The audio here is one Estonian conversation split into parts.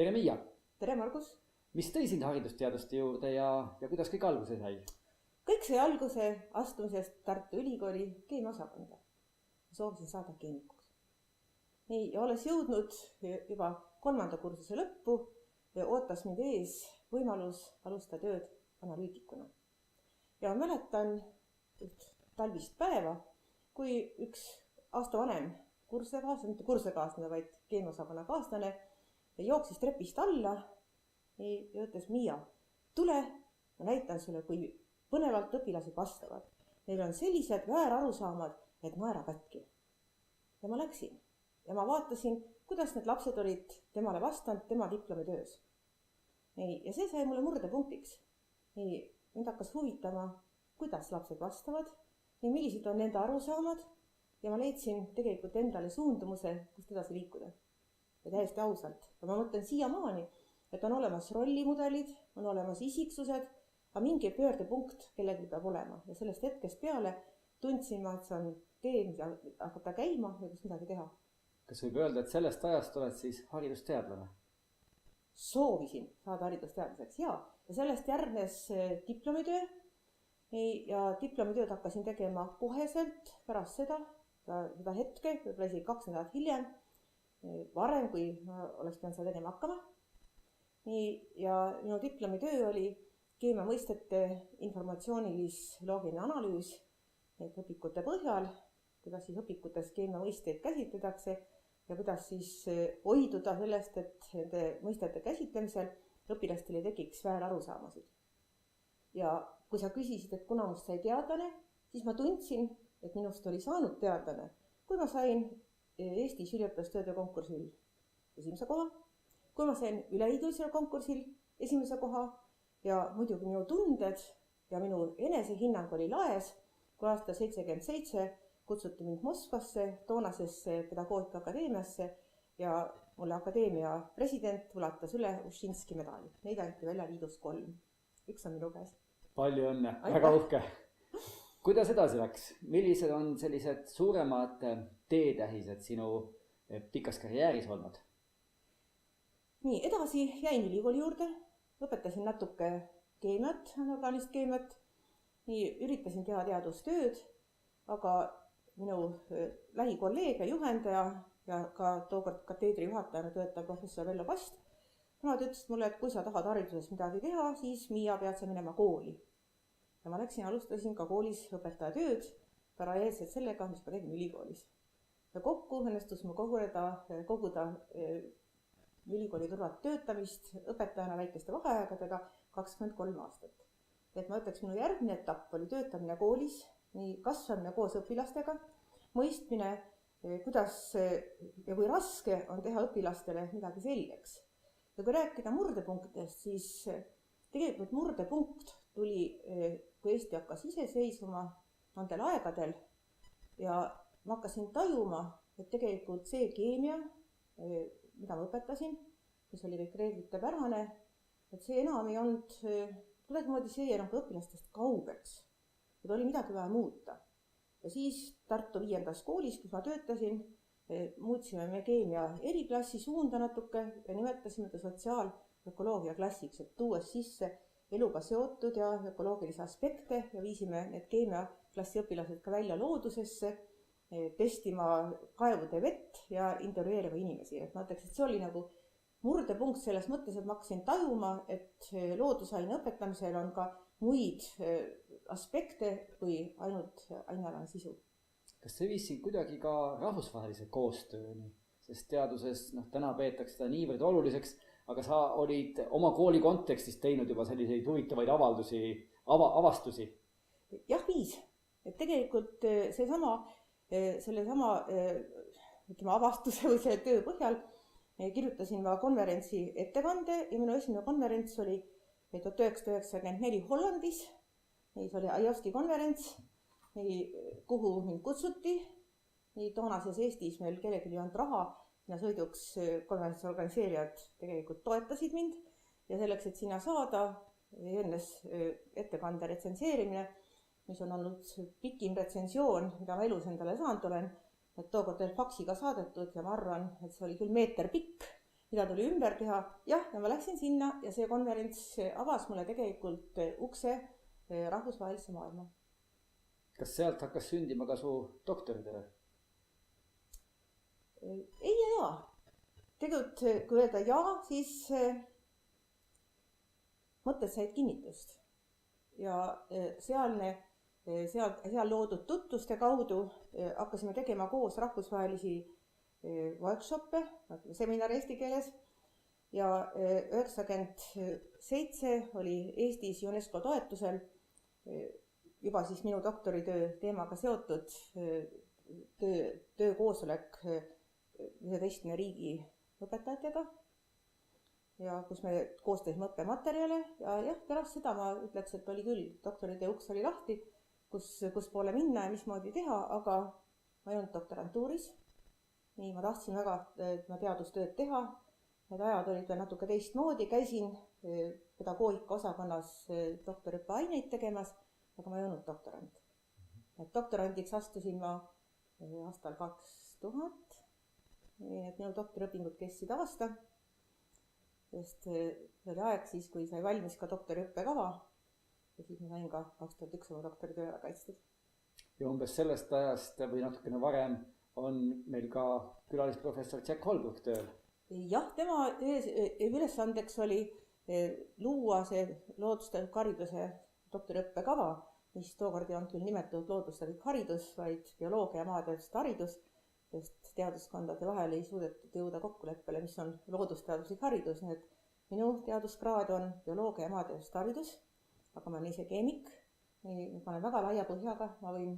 Tere Miia! Tere Margus! Mis tõi sind haridusteaduste juurde ja kuidas kõik alguse sai? Kõik sai alguse astumisest Tartu Ülikooli keemiaosakonda. Soovisin saada keemikuks. Nii, ja olles jõudnud juba 3. kursuse lõppu, ootas mind ees võimalus alustada tööd analüütikuna. Ja ma mäletan talvist päeva, kui üks aasta vanem kursekaaslane, mitte kursekaaslane, vaid keemiaosakonna kaaslane, jooksis trepist alla ja ütles: Miia, tule, ma näitan sulle, kui põnevalt õpilased vastavad. Neil on sellised väärarusaamad, et naera katki. Ja ma läksin ja ma vaatasin, kuidas need lapsed olid temale vastanud tema diplomitöös. Ja see sai mulle murdepunktiks. Mind hakkas huvitama, kuidas lapsed vastavad, millised on nende arusaamad, ja ma leidsin tegelikult endale suundumuse, kust edasi liikuda. Ja täiesti ausalt. Ja ma mõtlen siiamaani, et on olemas rollimudelid, on olemas isiksused, aga mingi pöördepunkt kellelgi peab olema. Ja sellest hetkest peale tundsin ma, et see on tee, mida hakata käima ja kus midagi teha. Kas võib öelda, et sellest ajast oled siis haridusteadlane? Soovisin saada haridusteadlaseks, ja sellest järgnes diplomitöö. Ja diplomitööd hakkasin tegema koheselt pärast seda hetke, võib-olla isegi 2 nädalat hiljem, varem, kui ma oleks pidanud seda tegema hakkama. Ja minu diplomitöö oli keemiamõistete informatsioonilis-loogiline analüüs õpikute põhjal, kuidas siis õpikutes keemiamõisteid käsitletakse ja kuidas siis hoiduda sellest, et nende mõistete käsitlemisel õpilastel ei tekiks väärarusaamasid. Ja kui sa küsisid, et kuna must sai teadlane, siis ma tundsin, et minust oli saanud teadlane, kui ma sain Eestis üliõpilastööde konkursil 1. koha, kui ma sain üleilmsel konkursil 1. koha ja muidugi minu tunded ja minu enesehinnang oli laes, kui aastal 1977 kutsuti mind Moskvasse, toonasesse Pedagoogikaakadeemiasse ja mulle akadeemia president ulatas üle Ušinski medali. Neid anti välja liidus 3. Üks on minu käes. Palju õnne, väga uhke. Kuidas edasi läks? Millised on sellised suuremad teetähised sinu pikas karjääris olnud? Nii, edasi jäin ülikooli juurde, õpetasin natuke keemiat, anorgaanilist keemiat, üritasin teha teadustööd, aga minu lähikolleeg ja juhendaja ja ka tookord kateedri juhatajana töötav professor Vello Past, nemad ütlesid mulle, et kui sa tahad hariduses midagi teha, siis Miia pead sa minema kooli. Ja ma alustasin ka koolis õpetajatööd paralleelselt sellega, mis ma tegin ülikoolis. Ja kokku õnnestus mu koguda ülikooli kõrvalt töötamist õpetajana väikeste vaheaegadega 23 aastat. Et ma ütleks, minu järgmine etapp oli töötamine koolis, kasvamine koos õpilastega, mõistmine, kuidas ja kui raske on teha õpilastele midagi selgeks. Ja kui rääkida murdepunktidest, siis tegelikult murdepunkt tuli, kui Eesti hakkas iseseisvuma nendel aegadel ja ma hakkasin tajuma, et tegelikult see keemia, mida ma õpetasin, mis oli kõik reeglitepärane, et see enam ei olnud, kuidagimoodi see enam õpilastest kaugeks. Et oli midagi vaja muuta. Ja siis Tartu 5. koolis, kus ma töötasin, muutsime me keemia eriklassi suunda natuke ja nimetasime ta sotsiaalökoloogia klassiks, et tuues sisse eluga seotud ja ökoloogilisi aspekte ja viisime need keemiaklassi õpilased ka välja loodusesse, testima kaevude vett ja intervjueerima inimesi. Et ma ütleks, et see oli nagu murdepunkt selles mõttes, et ma hakkasin tajuma, et loodusaine õpetamisel on ka muid aspekte kui ainult ainealane sisu. Kas see viis sind kuidagi ka rahvusvahelise koostööni? Sest teaduses täna peetakse seda niivõrd oluliseks, aga sa olid oma kooli kontekstis teinud juba selliseid huvitavaid avastusi. Jah, viis. Et tegelikult sellesama avastuse või selle töö põhjal kirjutasin ma konverentsi ettekande ja minu esimene konverents oli 1994 Hollandis. See oli IOSTI konverents, kuhu mind kutsuti. Toonases Eestis meil kellelgi ei olnud raha ja sõiduks konverentsi organiseerijad tegelikult toetasid mind ja selleks, et sinna saada, enne ettekande retsenseerimine, mis on olnud pikim retsensioon, mida ma elus endale saanud olen, et tookord veel faksiga saadetud ja ma arvan, et see oli küll meeter pikk, mida tuli ümber teha. Jah, ja ma läksin sinna ja see konverents avas mulle tegelikult ukse rahvusvahelisse maailma. Kas sealt hakkas sündima ka su doktoritöö? Ei ja jaa. Tegelikult, kui öelda jaa, siis mõtted said kinnitust. Ja seal loodud tutvuste kaudu hakkasime tegema koos rahvusvahelisi workshoppe, seminari eesti keeles. Ja 1997 oli Eestis UNESCO toetusel juba siis minu doktoritöö teemaga seotud töökoosolek 11 riigi õpetajatega. Ja kus me koostasime õppematerjale ja jah, pärast seda ma ütleks, et oli küll, doktoritöö uks oli lahti, kus poole minna ja mismoodi teha, aga ma ei olnud doktorantuuris. Nii, ma tahtsin väga teadustööd teha. Need ajad olid veel natuke teistmoodi. Käisin pedagoogika osakonnas doktoriõppe aineid tegemas, aga ma ei olnud doktorant. Doktorandiks astusin ma aastal 2000. Nii et minu doktoriõpingud kestsid aasta. Sest see oli aeg siis, kui sai valmis ka doktoriõppe kava ja siis ma sain ka 2001 oma doktoritöö ära kaitstud. Ja umbes sellest ajast või natukene varem on meil ka külalisprofessor Jack Holbrook tööl. Jah, tema ülesandeks oli luua see loodusteadusliku hariduse doktoriõppe kava, mis tookord ei olnud küll nimetatud loodusteaduslik haridus, vaid bioloogia ja maateaduste haridus, sest teaduskondade vahel ei suudetud jõuda kokkuleppele, mis on loodusteaduslik haridus. Nii et minu teaduskraad on bioloogia ja maateaduste haridus, aga ma olen ise keemik. Ma olen väga laia põhjaga, ma võin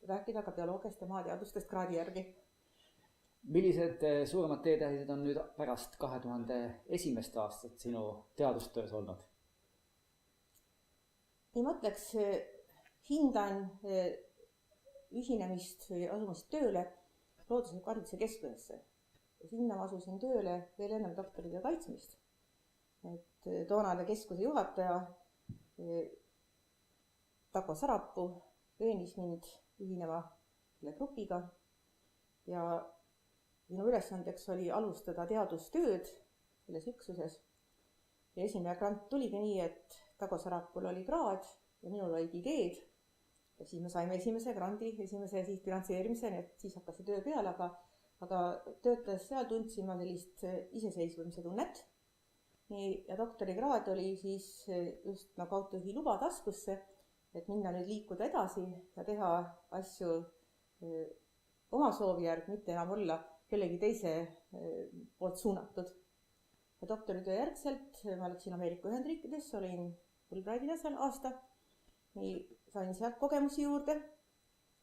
rääkida ka bioloogiast ja maateadustest kraadi järgi. Millised suuremad teetähised on nüüd pärast 2001. aastat sinu teadustöös olnud? Nii ma ütleks, hindan ühinemist või asumist tööle loodusliku hariduse keskusesse. Sinna ma asusin tööle veel ennem doktoritöö kaitsmist. Toonane keskuse juhataja Tago Sarapuu veenis mind ühinema selle grupiga ja minu ülesandeks oli alustada teadustööd selles üksuses. Ja esimene grant tuligi nii, et Tago Sarapuul oli kraad ja minul olid ideed. Ja siis me saime esimese grandi, esimese sihtfinantseerimise, nii et siis hakkas see töö peale, aga töötades seal tundsin ma sellist iseseisvumise tunnet. Ja doktorikraad oli siis just nagu autojuhi luba taskusse, et minna nüüd liikuda edasi ja teha asju oma soovi järg, mitte enam olla kellegi teise poolt suunatud. Ja doktoritöö järgselt ma läksin Ameerika Ühendriikides, olin Fulbright'ina seal aasta. Nii sain sealt kogemusi juurde,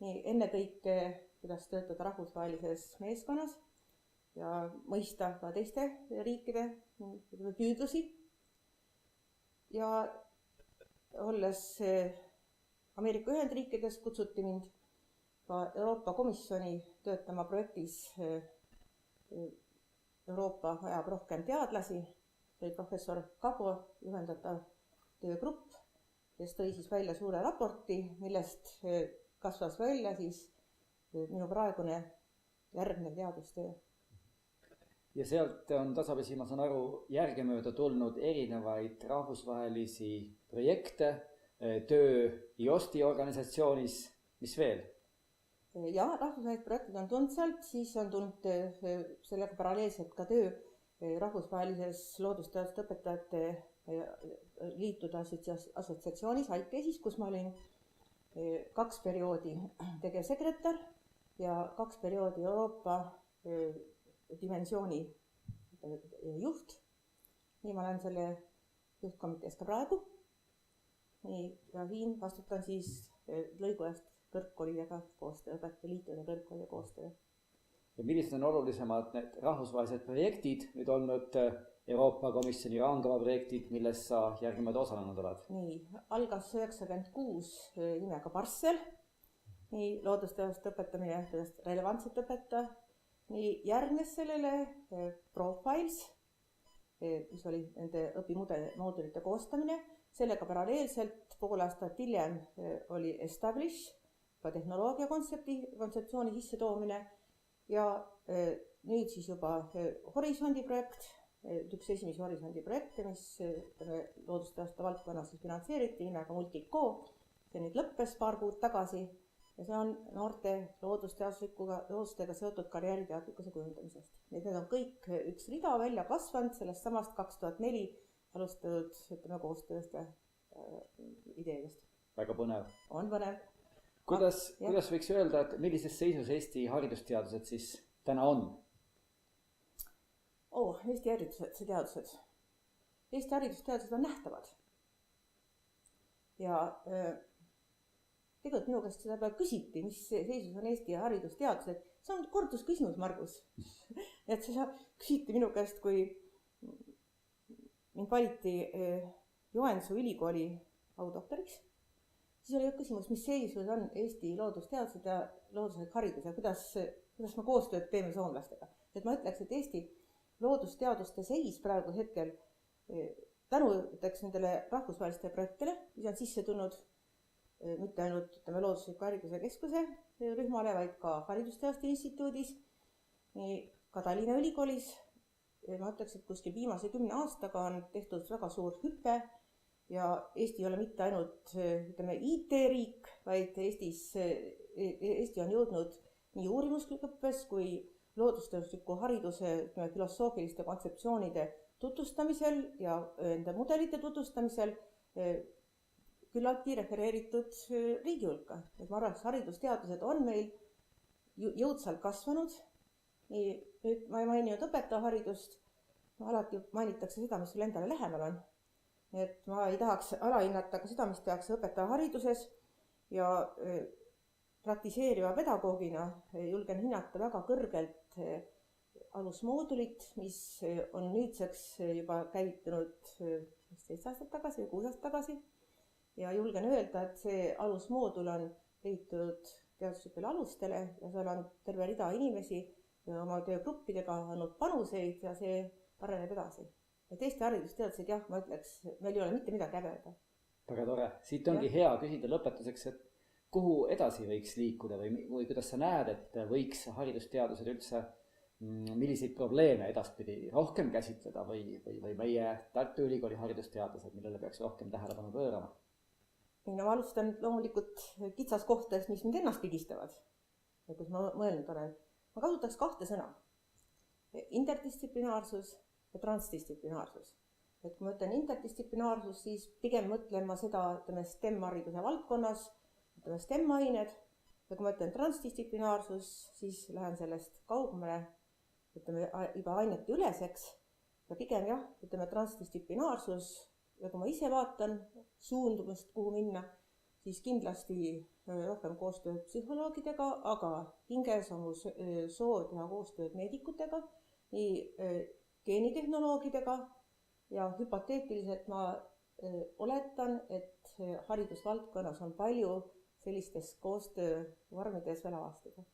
nii enne kõike, kuidas töötada rahvusvahelises meeskonnas ja mõista ka teiste riikide püüdlusi. Ja olles Ameerika Ühendriikides kutsuti mind ka Euroopa Komisjoni töötama projektis Euroopa vajab rohkem teadlasi. See oli professor Kabo juhendatav töögrupp, kes tõi siis välja suure raporti, millest kasvas välja siis minu praegune järgnev teadustöö. Ja sealt on tasapisi, ma saan aru, järgemööda tulnud erinevaid rahvusvahelisi projekte, töö IOSTI organisatsioonis, mis veel? Ja, rahvusvahelised projektid on tulnud sealt, siis on tulnud sellega paralleelselt ka töö rahvusvahelises loodusteaduste õpetajate liitude assotsiatsioonis Haikesis, kus ma olin 2 perioodi tegevsekretär ja 2 perioodi Euroopa dimensiooni juht. Nii ma olen selle juhtkomitees ka praegu. Ja siin vastutan siis lõigu eest kõrgkoolidega koostöö, õpetajate liitude kõrgkoolide koostöö. Ja millised on olulisemad need rahvusvahelised projektid nüüd olnud Euroopa Komisjoni raamkava projektid, milles sa järgimööda osalenud oled? Nii, algas 96 nimega Parcel, nii loodusteaduste õpetamine, relevantset õpetaja. Nii järgnes sellele Profiles, mis oli nende õpimoodulite koostamine. Sellega paralleelselt pool aastat hiljem oli Establish, ka tehnoloogia kontseptsiooni sisse toomine ja nüüd siis juba Horisondi projekt, üks esimesi Horisondi projekte, mis loodusteaduste valdkonnas finantseeriti nimega Multico. See nüüd lõppes paar kuud tagasi ja see on noorte loodustega seotud karjääriteadlikkuse kujundamisest. Need on kõik üks rida välja kasvanud sellest samast 2004 alustatud koostööst ja ideedest. Väga põnev. On põnev. Kuidas võiks öelda, et millises seisus Eesti haridusteadused siis täna on? Eesti haridusteadused on nähtavad. Ja tegelikult minu käest seda peale küsiti, mis seisus on Eesti haridusteadused. See on kordusküsimus, Margus. Et seda küsiti minu käest, kui mind valiti Joensuu ülikooli audoktoriks. Siis oli küsimus, mis seisus on Eesti loodusteadused ja looduslik haridus ja kuidas me koostööd teeme soomlastega. Et ma ütleks, et Eesti loodusteaduste seis praegu hetkel tänu nendele rahvusvaheliste projektile, mis on sisse tulnud mitte ainult loodusliku hariduse keskuse rühmale, vaid ka haridusteaduste instituudis, ka Tallinna ülikoolis. Ma ütleks, et kuskil viimase 10 aastaga on tehtud väga suur hüpe ja Eesti ei ole mitte ainult IT-riik, vaid Eesti on jõudnud nii uurimusõppes kui loodusteadusliku hariduse filosoofiliste kontseptsioonide tutvustamisel ja enda mudelite tutvustamisel küllaltki refereeritud riigi hulka. Et ma arvan, et haridusteadused on meil jõudsalt kasvanud. Nüüd ma ei maininud õpetajaharidust, alati mainitakse seda, mis sul endale lähemal on. Et ma ei tahaks alahinnata ka seda, mis tehakse õpetajahariduses ja praktiseeriva pedagoogina julgen hinnata väga kõrgelt alusmoodulit, mis on nüüdseks juba käivitunud 7 aastat tagasi või 6 aastat tagasi. Ja julgen öelda, et see alusmoodul on leitud teaduslikele alustele ja seal on terve rida inimesi ja oma töögruppidega andnud panuseid ja see areneb edasi. Et Eesti haridusteadused, jah, ma ütleks, meil ei ole mitte midagi häbeda. Väga tore. Siit ongi hea küsida lõpetuseks, et kuhu edasi võiks liikuda või kuidas sa näed, et võiks haridusteadused üldse milliseid probleeme edaspidi rohkem käsitleda või meie Tartu Ülikooli haridusteadlased, millele peaks rohkem tähelepanu pöörama? Ma alustan loomulikult kitsas kohtades, mis mind ennast pigistavad ja kus ma mõelnud olen. Ma kasutaks 2 sõna. Interdistsiplinaarsus ja transdistsiplinaarsus. Et kui ma ütlen interdistsiplinaarsus, siis pigem mõtlen ma seda STEM-hariduse valdkonnas, STEM-ained, ja kui ma ütlen transdistsiplinaarsus, siis lähen sellest kaugemale juba ainete üleseks ja pigem jah, transdistsiplinaarsus ja kui ma ise vaatan suundumust, kuhu minna, siis kindlasti rohkem koostööd psühholoogidega, aga hinges on mu soov teha koostööd meedikutega, nii geenitehnoloogidega ja hüpoteetiliselt ma oletan, et haridusvaldkonnas on palju sellistes koostöövormides veel avastada.